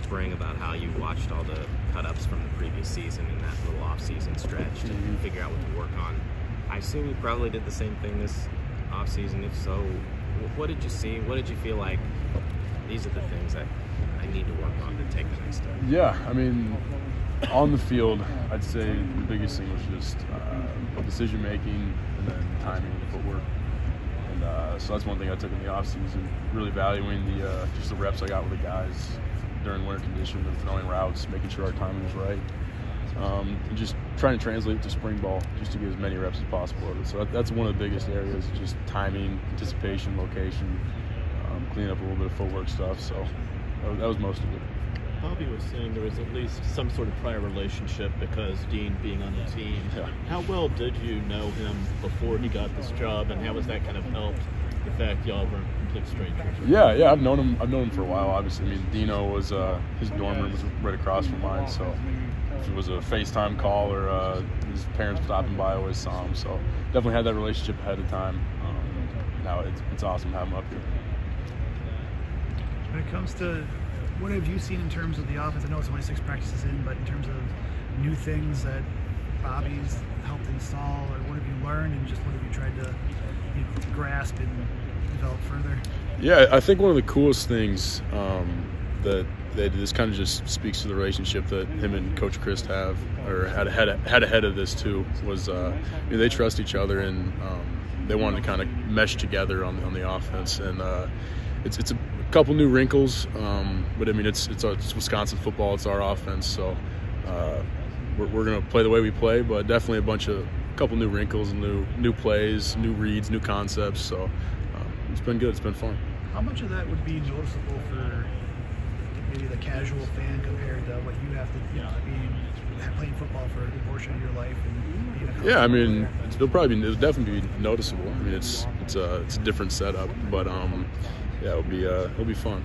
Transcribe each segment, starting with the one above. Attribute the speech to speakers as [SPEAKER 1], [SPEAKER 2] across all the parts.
[SPEAKER 1] spring about how you watched all the cut-ups from the previous season and that little off-season stretch to figure out what to work on. I assume you probably did the same thing this off-season. If so, what did you see? What did you feel like these are the things that I need to work on to take the next step?
[SPEAKER 2] Yeah, I mean, on the field, I'd say the biggest thing was just decision-making and then timing and footwork. And so that's one thing I took in the off-season, really valuing just the reps I got with the guys during winter conditions of throwing routes, making sure our timing was right. And just trying to translate it to spring ball just to get as many reps as possible of it. So that's one of the biggest areas, just timing, anticipation, location, cleaning up a little bit of footwork stuff. So that was most of it.
[SPEAKER 3] Bobby was saying there was at least some sort of prior relationship because Dean being on the team.
[SPEAKER 2] Yeah.
[SPEAKER 3] How well did you know him before he got this job, and how has that kind of helped the fact y'all were complete strangers?
[SPEAKER 2] Yeah, I've known him for a while. Obviously, I mean, Dino was his dorm room was right across from mine, so if it was a FaceTime call or his parents stopping by, I always saw him. So definitely had that relationship ahead of time. Now it's awesome to have him up here.
[SPEAKER 4] When it comes to what have you seen in terms of the offense? I know it's only 6 practices in, but in terms of new things that Bobby's helped install, or what have you learned, and just what have you tried to grasp and develop further?
[SPEAKER 2] Yeah, I think one of the coolest things that this kind of just speaks to the relationship that him and Coach Christ have, or had ahead of this too, was they trust each other, and they wanted to kind of mesh together on the offense, and it's a couple new wrinkles, but I mean it's Wisconsin football, it's our offense, so we're gonna play the way we play, but definitely a couple new wrinkles, new plays, new reads, new concepts. So it's been good, it's been fun.
[SPEAKER 4] How much of that would be noticeable for maybe the casual fan compared to what you have to, playing football for a good portion of your life and being a coach?
[SPEAKER 2] Yeah, I mean it'll definitely be noticeable. I mean it's a different setup, but yeah, it'll be fun.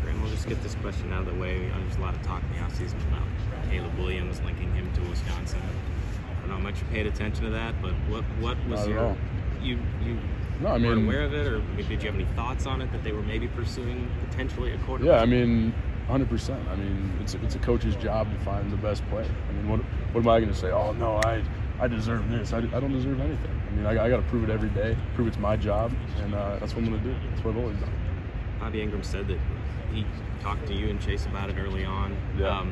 [SPEAKER 1] Graham, we'll just get this question out of the way. There's a lot of talk in the offseason about Caleb Williams linking him to Wisconsin. I don't know how much you paid attention to that, but what was you
[SPEAKER 2] No, I mean,
[SPEAKER 1] weren't aware of it, or did you have any thoughts on it that they were maybe pursuing potentially a quarterback?
[SPEAKER 2] Yeah, I mean, 100%. I mean, it's a coach's job to find the best play. I mean, what am I going to say? Oh no, I deserve this. I don't deserve anything. I mean, I got to prove it every day. Prove it's my job, and that's what I'm going to do. That's what I've always done.
[SPEAKER 1] Bobby Ingram said that he talked to you and Chase about it early on.
[SPEAKER 2] Yeah.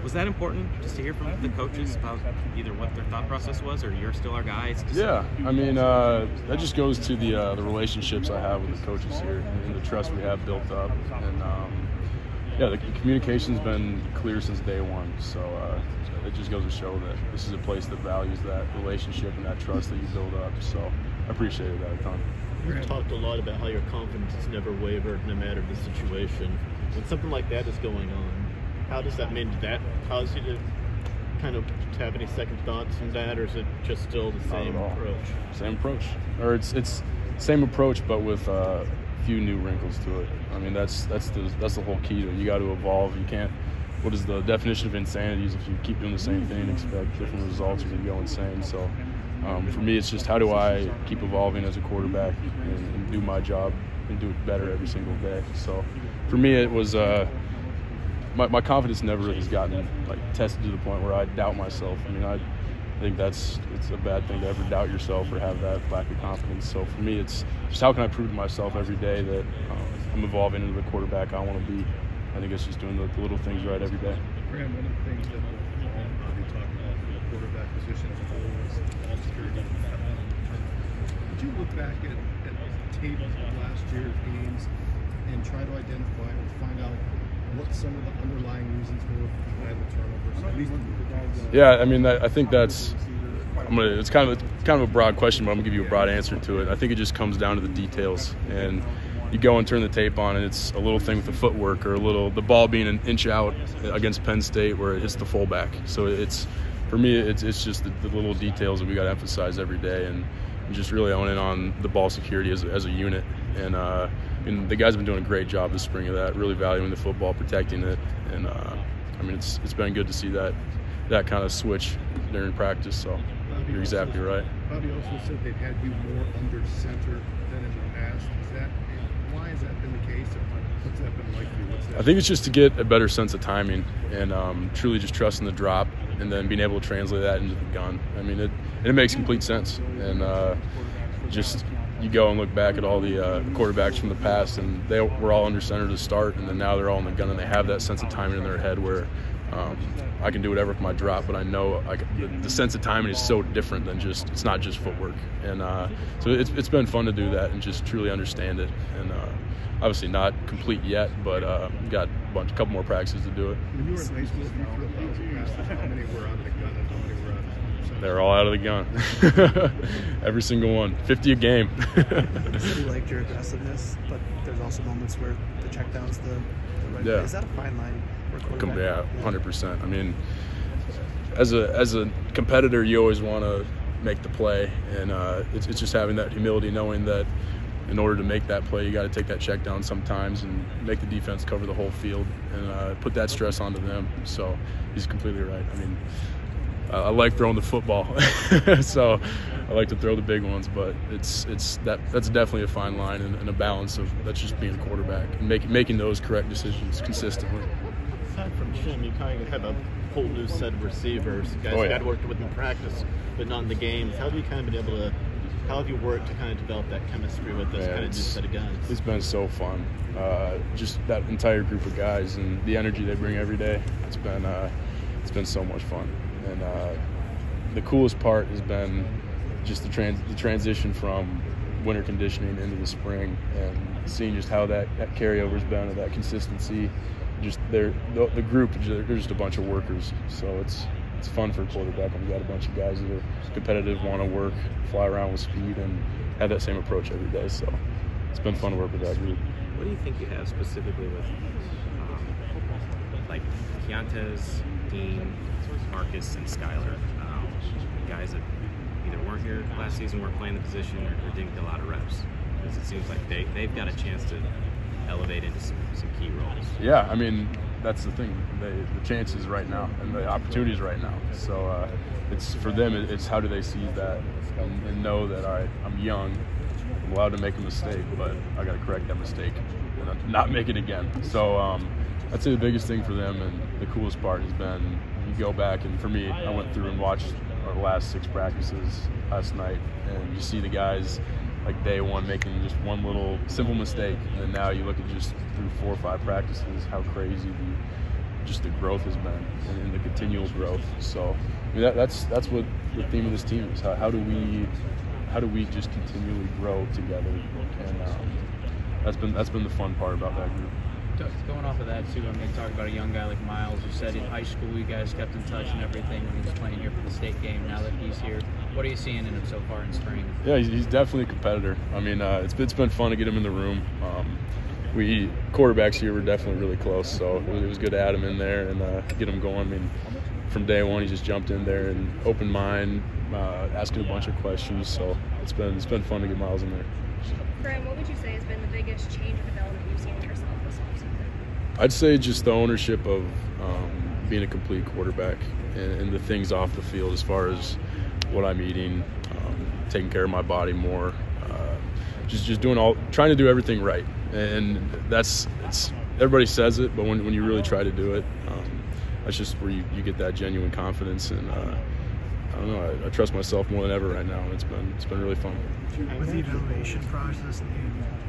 [SPEAKER 1] Was that important, just to hear from the coaches about either what their thought process was, or you're still our guy?
[SPEAKER 2] Yeah, I mean, that just goes to the relationships I have with the coaches here and the trust we have built up. And, yeah, the communication's been clear since day one. So it just goes to show that this is a place that values that relationship and that trust that you build up. So I appreciated that a ton.
[SPEAKER 3] You've talked a lot about how your confidence has never wavered no matter the situation. When something like that is going on, how does that mean? Did that cause you to kind of have any second thoughts on that, or is it just still the same approach?
[SPEAKER 2] Same approach, or it's same approach, but with a few new wrinkles to it. I mean, that's the whole key to it. You got to evolve. You can't. What is the definition of insanity? Is if you keep doing the same thing and expect different results, you're gonna go insane. So for me, it's just how do I keep evolving as a quarterback and do my job and do it better every single day. So for me, it was. My confidence never has gotten tested to the point where I doubt myself. I mean, I think it's a bad thing to ever doubt yourself or have that lack of confidence. So for me, it's just how can I prove to myself every day that I'm evolving into the quarterback I want to be. I think it's just doing the little things right every day.
[SPEAKER 5] Graham, one of the things that we talked about for the quarterback position as a whole is ball security. Did you look back at tape of last year's games and try to identify or find out what some of the underlying reasons were behind the turnovers? At least
[SPEAKER 2] yeah, I mean, I think that's. It's kind of a broad question, but I'm gonna give you a broad answer to it. I think it just comes down to the details, and you go and turn the tape on, and it's a little thing with the footwork, or the ball being an inch out against Penn State where it hits the fullback. So for me, it's just the little details that we got to emphasize every day, and just really owning on the ball security as a unit. And the guys have been doing a great job this spring of that, really valuing the football, protecting it, and I mean it's been good to see that kind of switch during practice. So you're exactly right.
[SPEAKER 5] Bobby also said they've had you more under center than in the past. Is that Why has that been the case, and what's that been like for you?
[SPEAKER 2] I think it's just to get a better sense of timing and truly just trusting the drop and then being able to translate that into the gun. I mean, it makes complete sense. And just you go and look back at all the quarterbacks from the past, and they were all under center to start, and then now they're all in the gun, and they have that sense of timing in their head where I can do whatever with my drop, but I know the sense of timing is so different than it's not just footwork. And so it's been fun to do that and just truly understand it. And obviously not complete yet, but got a couple more practices to do it.
[SPEAKER 5] When you were in high school, you threw 1,000 passes. How many were out of the gun and how many were out of the
[SPEAKER 2] They're all out of the gun. Every single one. 50 a game.
[SPEAKER 6] You said you liked your aggressiveness, but there's also moments where the checkdown's the right
[SPEAKER 2] Yeah.
[SPEAKER 6] way. Is that a fine line for a quarterback?
[SPEAKER 2] Yeah, 100%. I mean, as a competitor, you always want to make the play, and it's just having that humility, knowing that in order to make that play, you got to take that check down sometimes and make the defense cover the whole field and put that stress onto them. So he's completely right. I mean, I like throwing the football, so I like to throw the big ones, but that's definitely a fine line and a balance of that's just being a quarterback and making those correct decisions consistently.
[SPEAKER 3] Aside from Jim, you kind of have a whole new set of receivers, guys
[SPEAKER 2] Oh, yeah.
[SPEAKER 3] you had worked with in practice, but not in the games. How have you kind of been able to? How have you worked to kind of develop that chemistry with this kind of new set of guys?
[SPEAKER 2] It's been so fun. Just that entire group of guys and the energy they bring every day. It's been so much fun. And the coolest part has been just the transition from winter conditioning into the spring and seeing just how that carryover's been and that consistency. Just the group, they're just a bunch of workers. So it's fun for a quarterback when you got a bunch of guys that are competitive, want to work, fly around with speed, and have that same approach every day. So it's been fun to work with that group.
[SPEAKER 1] What do you think you have specifically with like Keontae's, Dean, Marcus, and Skylar, guys that either weren't here last season, weren't playing the position, or didn't get a lot of reps? Because it seems like they've got a chance to elevate into some key roles.
[SPEAKER 2] Yeah, I mean, that's the thing. The chances right now and the opportunities right now. So it's for them. It's how do they see that and know that all right, I'm young, I'm allowed to make a mistake, but I got to correct that mistake and not make it again. So I'd say the biggest thing for them and the coolest part has been you go back, and for me, I went through and watched our last 6 practices last night, and you see the guys like day one making just one little simple mistake, and then now you look at just through 4 or 5 practices how crazy the growth has been and the continual growth. So I mean, that's what the theme of this team is. How do we just continually grow together? And that's been the fun part about that group.
[SPEAKER 7] Going off of that too, I mean, talk about a young guy like Miles. You said in high school you guys kept in touch and everything when he was playing here for the state game. Now that he's here, what are you seeing in him so far in spring?
[SPEAKER 2] Yeah, he's definitely a competitor. I mean, it's been fun to get him in the room. We quarterbacks here were definitely really close, so it was good to add him in there and get him going. I mean, from day one, he just jumped in there and open mind, asking a bunch of questions. So it's been fun to get Miles in there.
[SPEAKER 8] Graham, what would you say has been the biggest change or development you've seen in yourself this offseason?
[SPEAKER 2] I'd say just the ownership of being a complete quarterback and the things off the field as far as what I'm eating, taking care of my body more, just trying to do everything right. And everybody says it, but when you really try to do it, that's just where you get that genuine confidence. And I don't know, I trust myself more than ever right now, and it's been really fun.
[SPEAKER 4] With the evaluation process,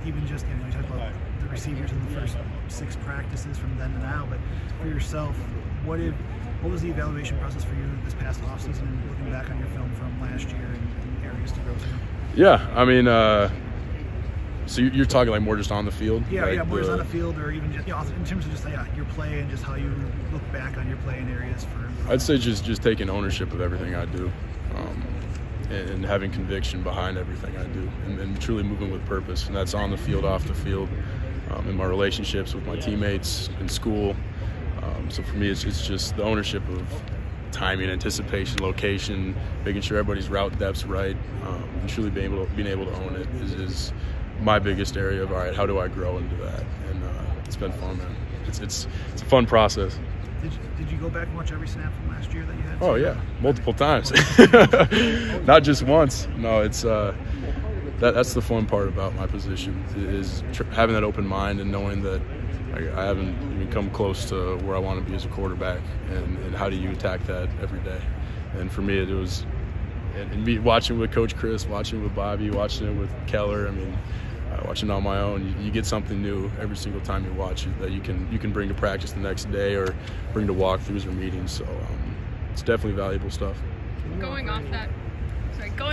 [SPEAKER 4] even just, you talk about the receivers in the first 6 practices from then to now, but for yourself, what was the evaluation process for you this past offseason and looking back on your film from last year and areas to grow to?
[SPEAKER 2] Yeah, I mean, so you're talking like more just on the field?
[SPEAKER 4] Yeah,
[SPEAKER 2] like
[SPEAKER 4] more just on the field, or even just in terms of just your play and just how you look back on your play in areas for.
[SPEAKER 2] I'd say just taking ownership of everything I do, and having conviction behind everything I do, and truly moving with purpose, and that's on the field, off the field, in my relationships with my teammates in school. So for me, it's just the ownership of timing, anticipation, location, making sure everybody's route depth's right, and truly being able to own it is my biggest area of, all right, how do I grow into that? And it's been fun, man. It's a fun process.
[SPEAKER 4] Did you go back and watch every snap from last year that you had?
[SPEAKER 2] Oh yeah, multiple times. Not just once. No, it's that's the fun part about my position, is having that open mind and knowing that I haven't even come close to where I want to be as a quarterback, and how do you attack that every day. And for me, it was, and me watching with Coach Chris, watching with Bobby, watching it with Keller, I mean, watching on my own, you get something new every single time you watch it that you can bring to practice the next day or bring to walkthroughs or meetings. So it's definitely valuable stuff.
[SPEAKER 8] Going off that, sorry, going